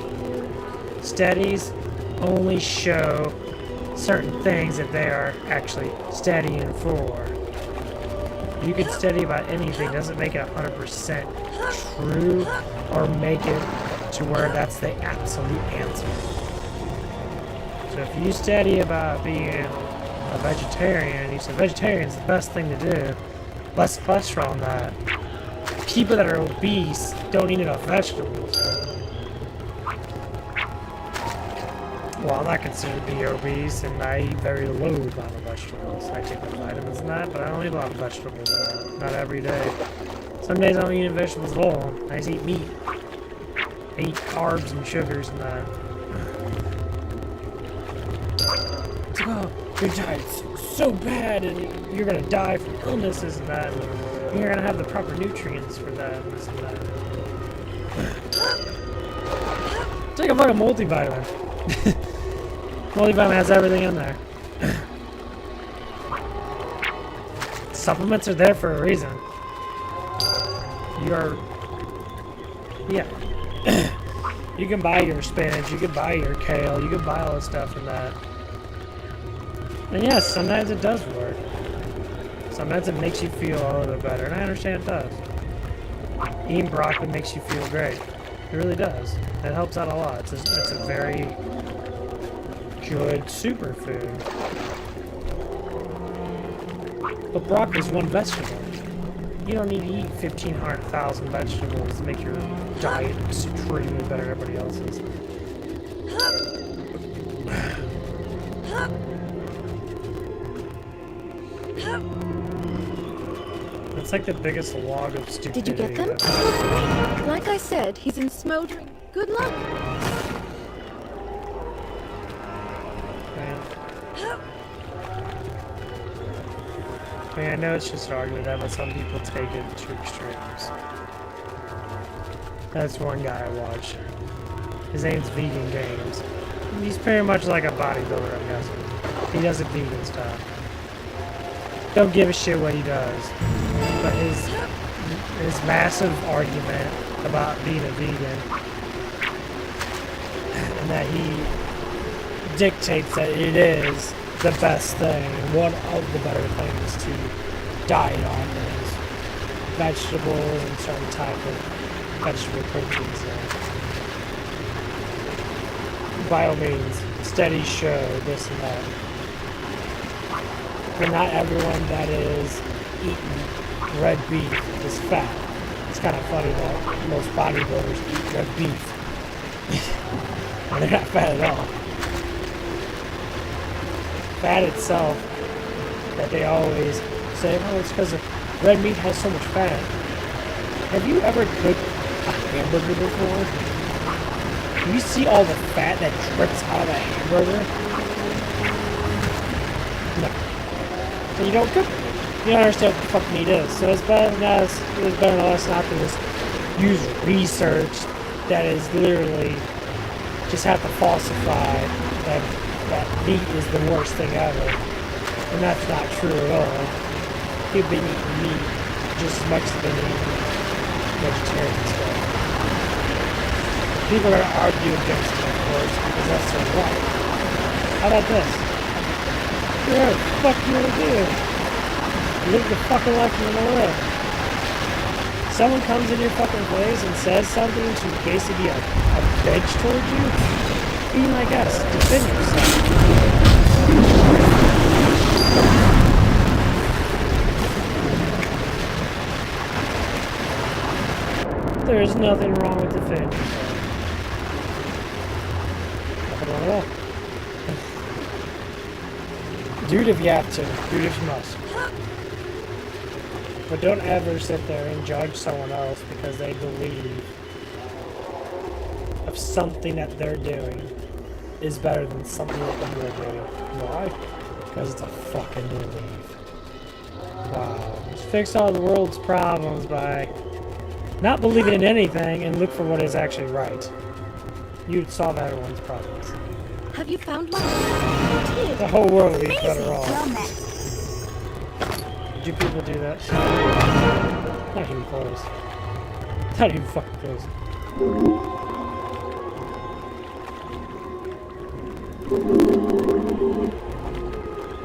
[SPEAKER 1] Studies only show certain things that they are actually studying for. You can study about anything, doesn't make it 100% true or make it to where that's the absolute answer. So if you study about being a vegetarian, you say vegetarian is the best thing to do, less cholesterol in that. People that are obese don't eat enough vegetables. Well, I'm not considered to be obese, and I eat very low amount of vegetables. I take the vitamins and that, but I don't eat a lot of vegetables. Not every day. Some days I don't eat vegetables at all. I just eat meat. I eat carbs and sugars and that. It's like, oh, your diet's so bad, and you're gonna die from illnesses and that. And you're gonna have the proper nutrients for that and this and that. Take a fucking multivitamin. Multivitamin has everything in there. Supplements are there for a reason. You can buy your spinach, you can buy your kale, you can buy all this stuff and that. And yes, sometimes it does work. Sometimes it makes you feel a little bit better, and I understand it does. Eating broccoli makes you feel great. It really does. It helps out a lot. It's a very good superfood. But broccoli is one vegetable. You don't need to eat 1,500,000 vegetables to make your diet extremely better than everybody else's. It's like the biggest log of stupidity.
[SPEAKER 2] Did you get them? Like I said, he's in smoldering. Good luck.
[SPEAKER 1] I mean, I know it's just an argument that, but some people take it to extremes. That's one guy I watch. His name's Vegan Games. He's pretty much like a bodybuilder, I'm guessing. He does it vegan stuff. Don't give a shit what he does. But his massive argument about being a vegan, and that he dictates that it is the best thing, one of the better things to diet on is vegetables and certain type of vegetable proteins. By all means, studies show this and that. But not everyone that is eating red beef is fat. It's kind of funny that most bodybuilders eat red beef. And they're not fat at all. Fat itself, that they always say, oh, it's because red meat has so much fat. Have you ever cooked a hamburger before? You see all the fat that drips out of a hamburger? No. So you don't cook it. You don't understand what the fuck meat is. So it's better than us. It's better than us not to just use research that is literally just have to falsify that meat is the worst thing ever. And that's not true at all. People been eating meat just as much as they've been eating vegetarian stuff. People are going to argue against it, of course, because that's their right. How about this? Whatever the fuck you want to do? Live the fucking life you want to live. Someone comes in your fucking place and says something to basically be a bitch towards you, be my guest. Defend yourself. There is nothing wrong with defending yourself. Nothing wrong at all. Do it if you have to. Do it if you must. But don't ever sit there and judge someone else because they believe of something that they're doing is better than something that you're doing. Why? Because it's a fucking belief. Wow. Just fix all the world's problems by not believing in anything and look for what is actually right. You'd solve everyone's problems.
[SPEAKER 2] Have you found one?
[SPEAKER 1] The whole world would be better off. Do people do that? Not even close. Not even fucking close.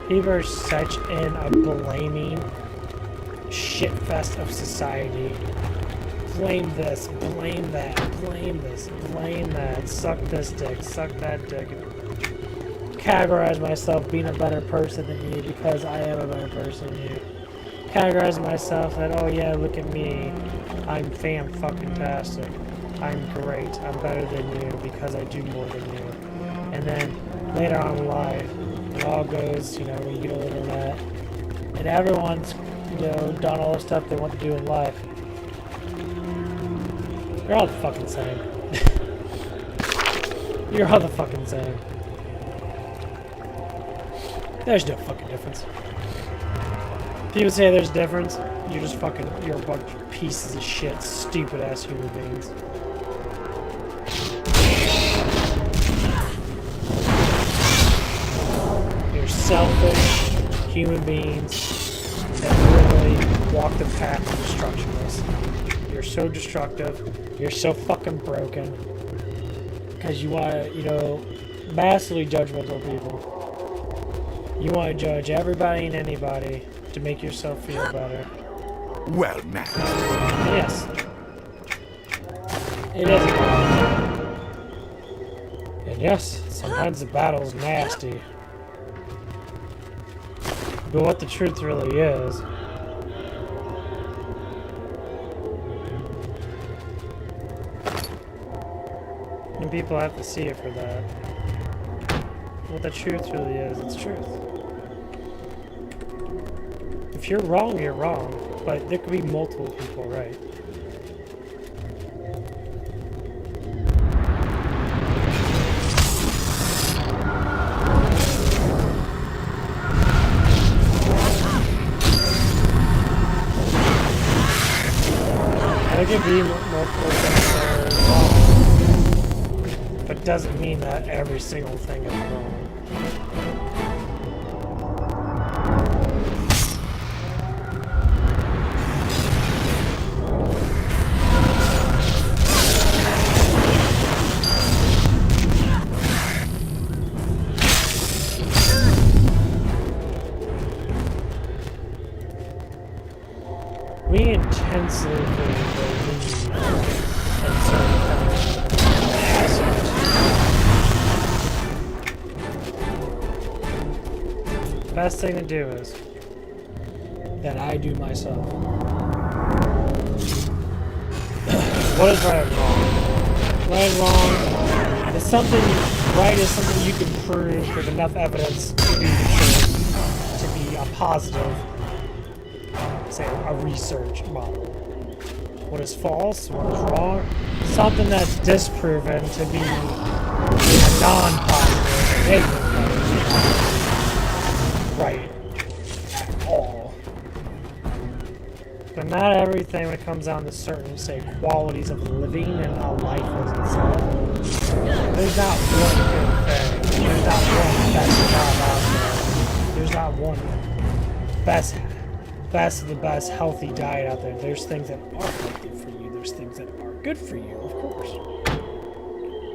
[SPEAKER 1] People are such in a blaming shitfest of society. Blame this, blame that, blame this, blame that, suck this dick, suck that dick. Categorize myself being a better person than you because I am a better person than you. Categorize myself that, oh yeah, look at me, I'm fan-fucking-tastic, I'm great, I'm better than you because I do more than you. And then later on in life, it all goes, you know, when you get older than that, and everyone's, you know, done all the stuff they want to do in life. You're all the fucking same. You're all the fucking same. There's no fucking difference. People say there's a difference. You're just fucking, you're a bunch of pieces of shit, stupid ass human beings. You're selfish human beings that really walk the path of destructionist. You're so destructive. You're so fucking broken. Because you want to, you know, massively judgmental people. You want to judge everybody and anybody to make yourself feel better.
[SPEAKER 3] Well managed.
[SPEAKER 1] Yes. It is. And yes, sometimes the battle's nasty. But what the truth really is, and people have to see it for that. What the truth really is, it's truth. If you're wrong, you're wrong. But there could be multiple people right. There could be multiple things that are wrong. But doesn't mean that every single thing is wrong. intensely believe in certain things. Best thing to do is that I do myself. What is right and wrong? Right and wrong is something, right is something you can prove with enough evidence to be true, to be a positive, say, a research model. What is false, what is wrong, something that's disproven to be a non-positive, negative, right at all. But not everything when it comes down to certain, say, qualities of living and how life is itself. There's not one good thing. There's not one best job out there. There's not one best of the best healthy diet out there. There's things that are healthy for you. There's things that are good for you, of course.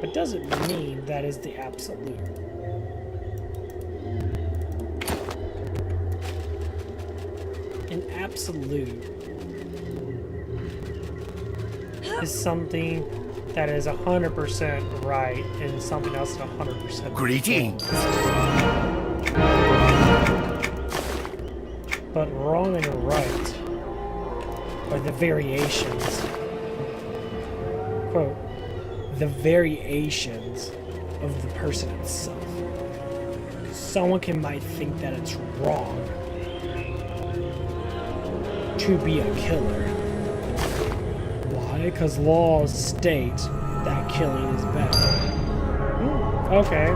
[SPEAKER 1] But doesn't mean that is the absolute. An absolute is something that is 100% right and something else is 100%
[SPEAKER 3] Greetings.
[SPEAKER 1] But wrong and right are the variations. Quote, the variations of the person itself. Someone might think that it's wrong to be a killer. Why? Because laws state that killing is bad. Okay,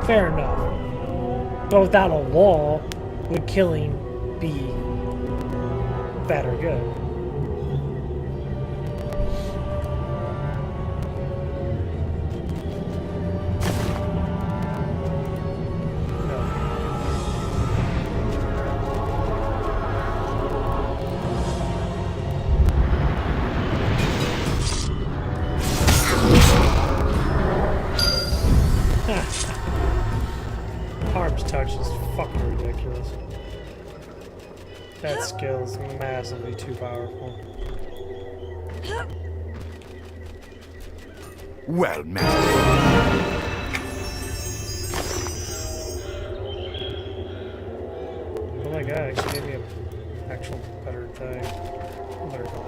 [SPEAKER 1] fair enough. But without a law, would killing be bad or good? Arms touch is fucking ridiculous. That skill is massively too powerful.
[SPEAKER 3] Well met.
[SPEAKER 1] Oh my god, actually gave me an actual better thing. Better call.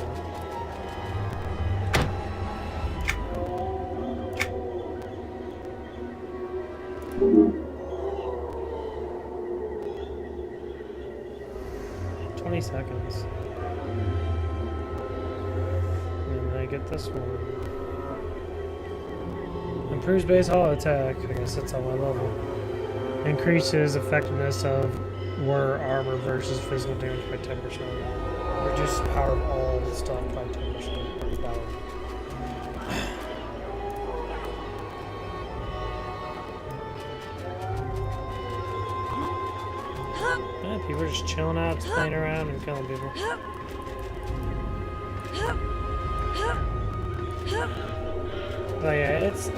[SPEAKER 1] 20 seconds. And then I get this one. Improves base hull attack. I guess that's on my level. Increases effectiveness of war armor versus physical damage by 10%. Reduces power of all the stuff by 10%. Yeah, people are just chilling out, just playing around and killing people. But yeah, it's...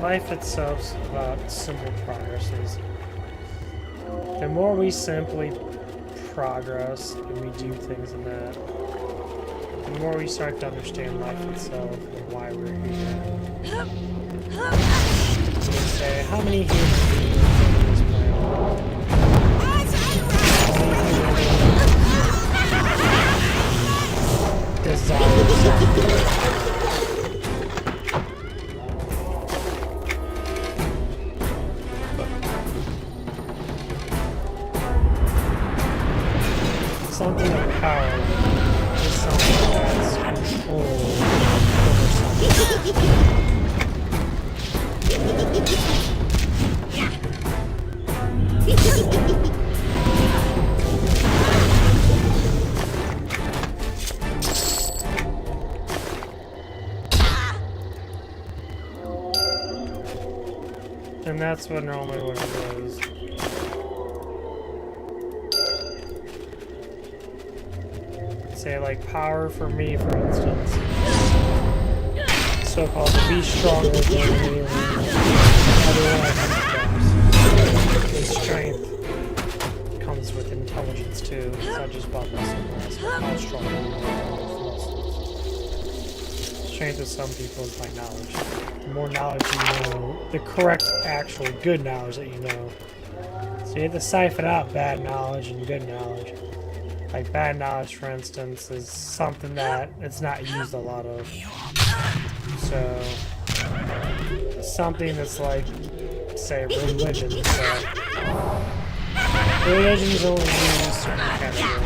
[SPEAKER 1] life itself's about simple progresses. The more we simply progress and we do things in that, the more we start to understand life itself and why we're here. Say, how many humans do you live on this planet? Desire something of power is something that's control over something. And that's what normally what it is. Say like power for me, for instance. So-called to be stronger than me. Otherwise, strength comes comes with intelligence too. It's not just about muscle, but how strong you are. Strength of some people is by knowledge. The more knowledge you know, the correct, actual, good knowledge that you know. So you have to siphon out bad knowledge and good knowledge. Like bad knowledge, for instance, is something that it's not used a lot of. So something that's like, say, religion. So religion is only used in certain categories.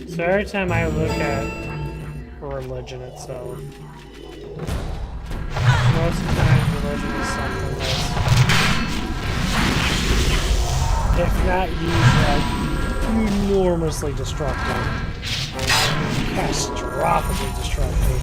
[SPEAKER 1] So every time I look at religion itself, most of the time religion is something that's, if not used, like enormously destructive, catastrophically destructive.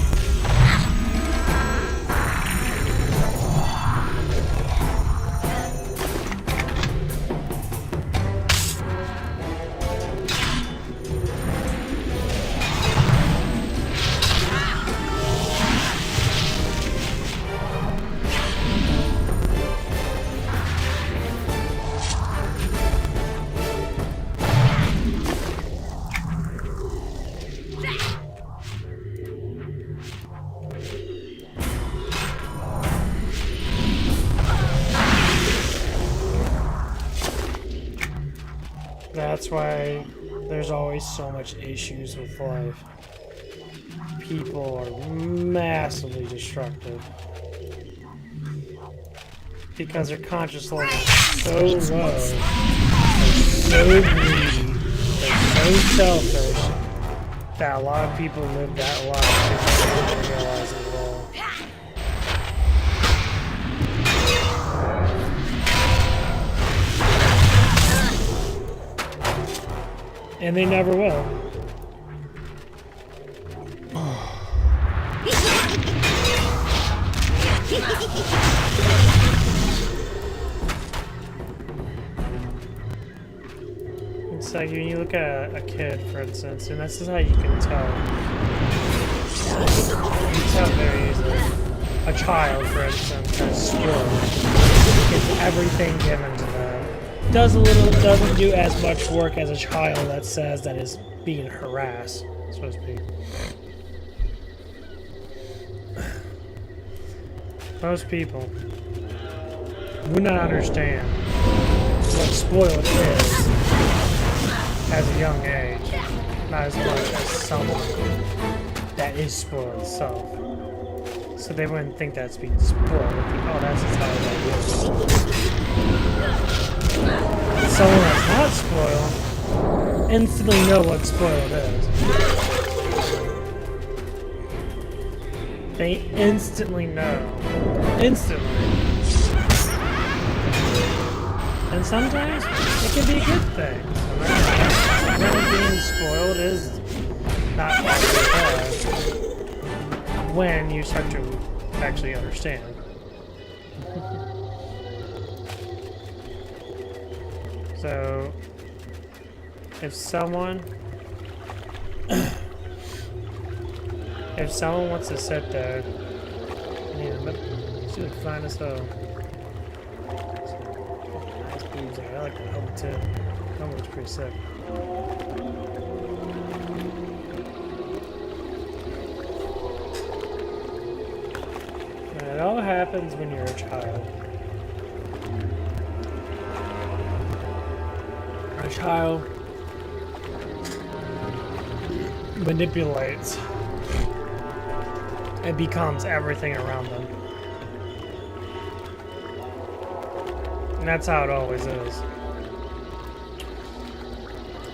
[SPEAKER 1] That's why there's always so much issues with life. People are massively destructive. Because their conscious level is so low, they're so greedy, they're so selfish, that a lot of people live that life and don't realize it at all. And they never will. It's like when you look at a kid, for instance, and this is how you can tell. You can tell very easily. A child, for instance, has spoiled. Gets everything given to them. Doesn't do as much work as a child that says that is being harassed, so to speak. Most people would not understand what spoiled is at a young age, not as much as someone that is spoiled itself. So they wouldn't think that's being spoiled. They'd think, oh, that's just how that is. Someone that's not spoiled instantly know what spoiled is. They instantly know. Instantly. And sometimes it can be a good thing. Sometimes being spoiled is not actually bad when you start to actually understand. So, if someone wants to sit there, yeah, but she looks fine as hell. Nice boobs there. I like the helmet too. The helmet looks pretty sick. And it all happens when you're a child. A child manipulates and becomes everything around them. And that's how it always is.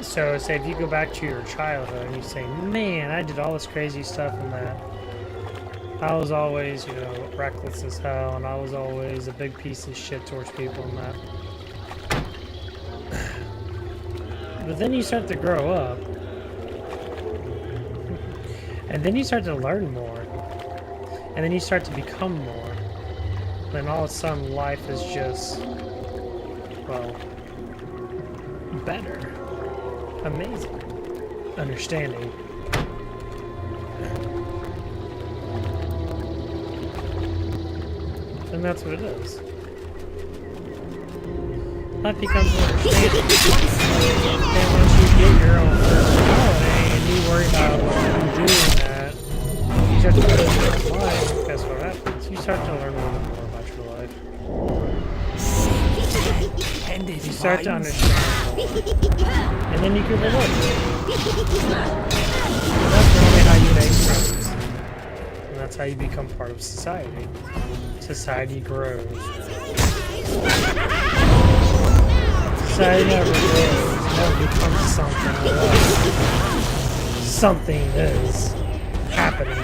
[SPEAKER 1] So, say if you go back to your childhood and you say, man, I did all this crazy stuff and that. I was always, you know, reckless as hell, and I was always a big piece of shit towards people and that. But then you start to grow up, And then you start to learn more. And then you start to become more. Then all of a sudden life is just, well, better. Amazing. Understanding. And that's what it is. Life becomes understanding. And once you get your own personality and you worry about what you do in that, you start to live your own life, guess what happens? You start to learn a little more about your life. You start to understand more. And then you can relate. And that's really how you make friends. And that's how you become part of society. Society grows. Society never grows. It never becomes something else. Something is happening.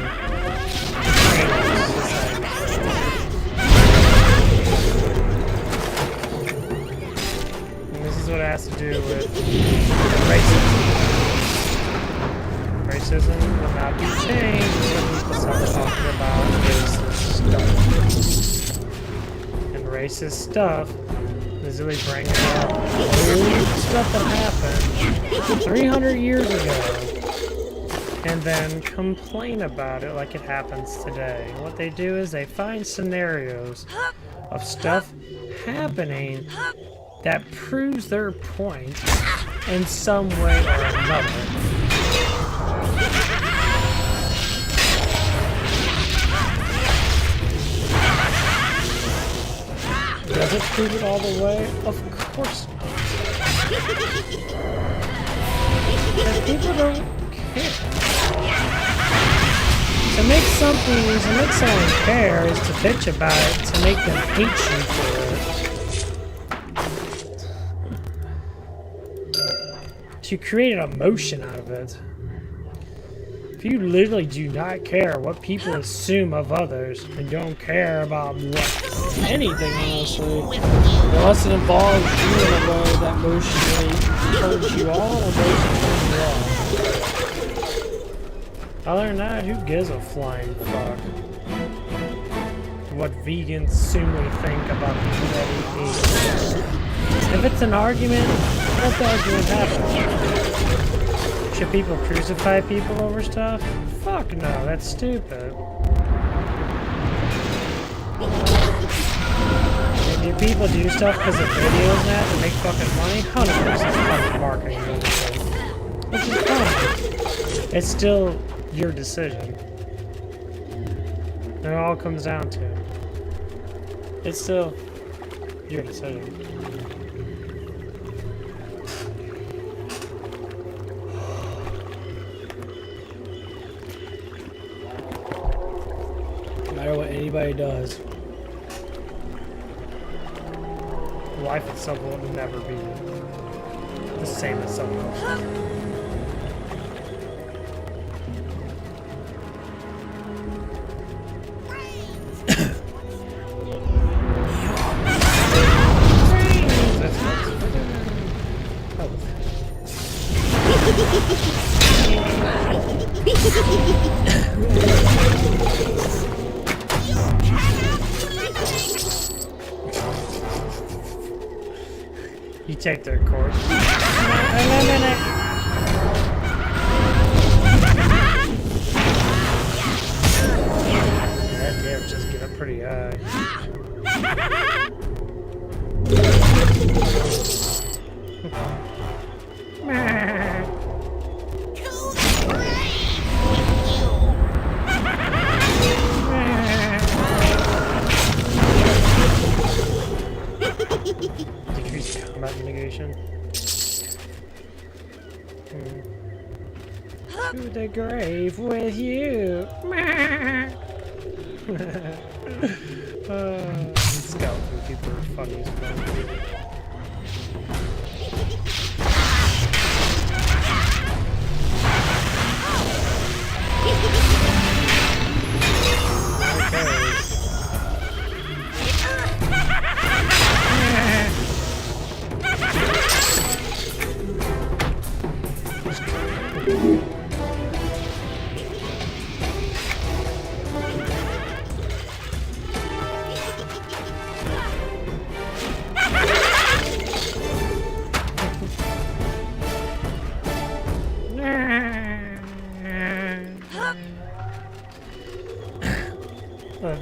[SPEAKER 1] And this is what it has to do with racism. Racism will not be changed when people start talking about racist stuff. And racist stuff is really bringing up old stuff that happened 300 years ago and then complain about it like it happens today. And what they do is they find scenarios of stuff happening that proves their point in some way or another. Does it prove it all the way? Of course not. And people don't care. To make someone care is to bitch about it, to make them hate you for it. To create an emotion out of it. If you literally do not care what people assume of others and don't care about anything, honestly, unless it involves you in a way that emotionally hurts you all, emotionally you all. Other than that, who gives a flying fuck? What vegans assumely think about people that eat meat. If it's an argument, let the argument happen. Should people crucify people over stuff? Fuck no, that's stupid. And do people do stuff because of videos and that to make fucking money? 100% fucking marketing bullshit. Which is fine. It's still your decision. And it all comes down to. It's still your decision. No matter what anybody does, life itself will never be the same as someone else. You take their course. That did just get up pretty high. Decrease combat mitigation. To the grave with you. Skeleton people are funny as fuck.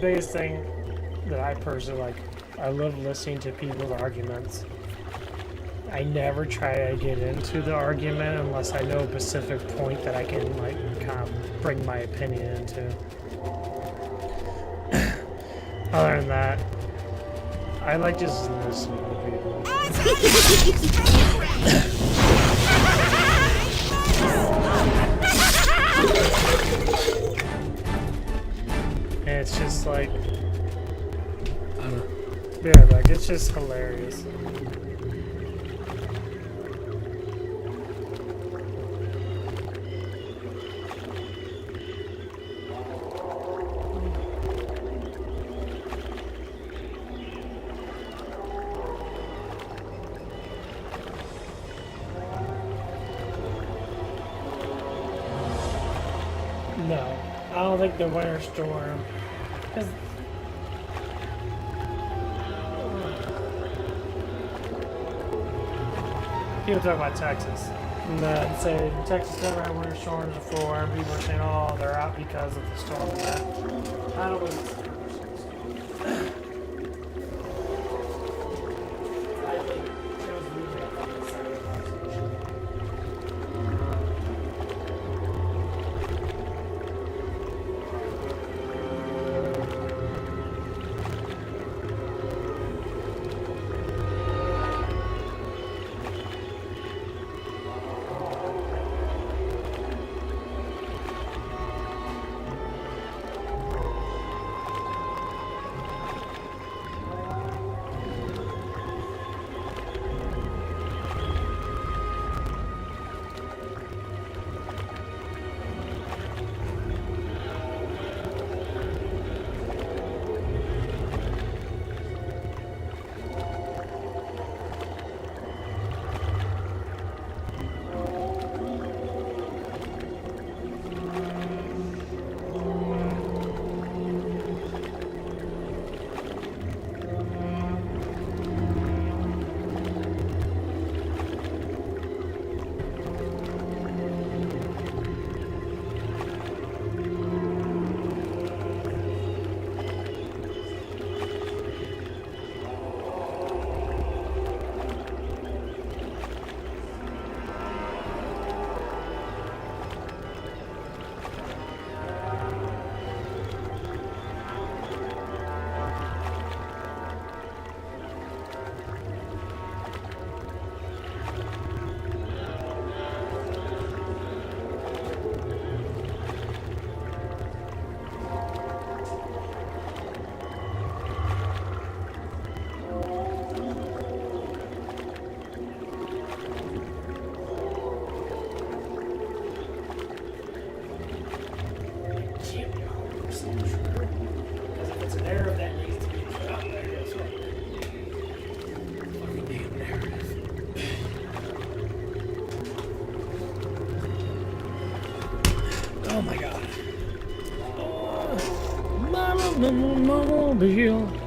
[SPEAKER 1] biggest thing that I personally like. I love listening to people's arguments. I never try to get into the argument unless I know a specific point that I can like kind of bring my opinion into. Other than that, I like just listening to people. And it's just like, yeah, like it's just hilarious. No, I don't think the winter storm. Cause people talk about Texas. And say Texas never had winter storms before, and people are saying, "Oh, they're out because of the storm." And that I don't believe it's Oh my god. Mama, mama, mama,